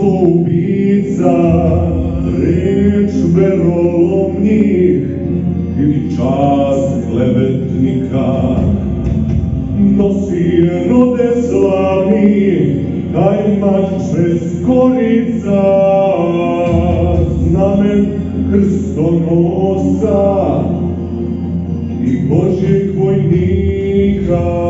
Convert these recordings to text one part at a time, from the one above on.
Ubica, reč verolomnih i čast klevetnika nosi rode slavni, taj mač korica, znamen krstonosa i Božjeg vojnika.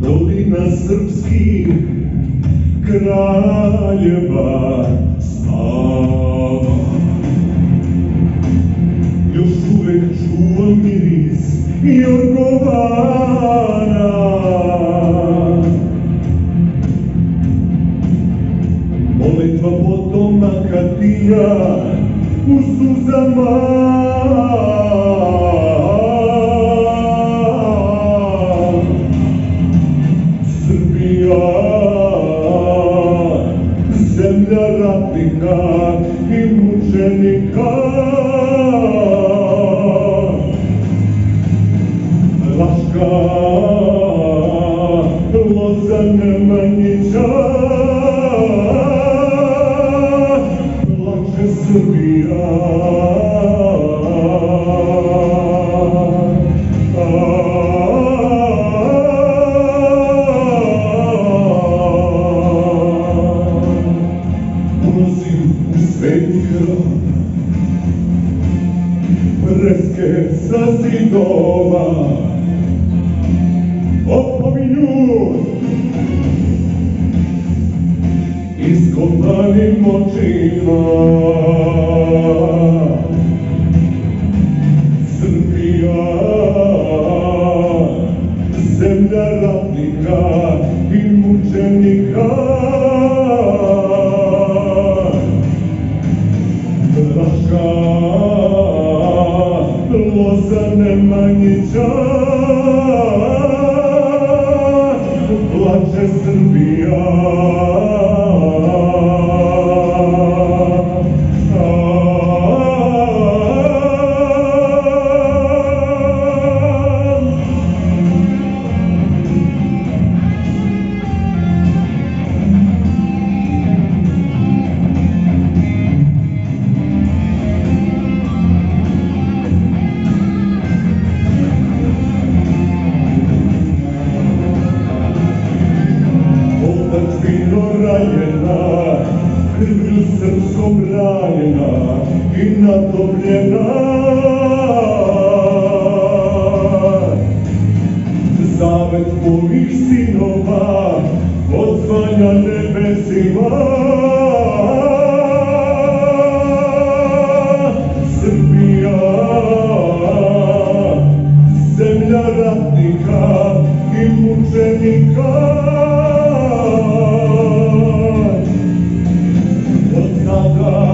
Dolina srpskih kraljeva slava, još uvek čuva miris Jorgovana. Molitva potomaka tija u suzama, zemlja ratnika i mučenika, Raška, Loza Nemanjića, plače Srbija. Sveti hram, freske sa zidova opominju iskopanim očima. Srbija, zemlja ratnika i mučenika, Raška, Loza Nemanjića, plače Srbija. Krvlju srpskom ranjena i natopljena, zavet tvojih sinova odzvanja nebesima. Srbija, zemlja ratnika i mučenika, Sada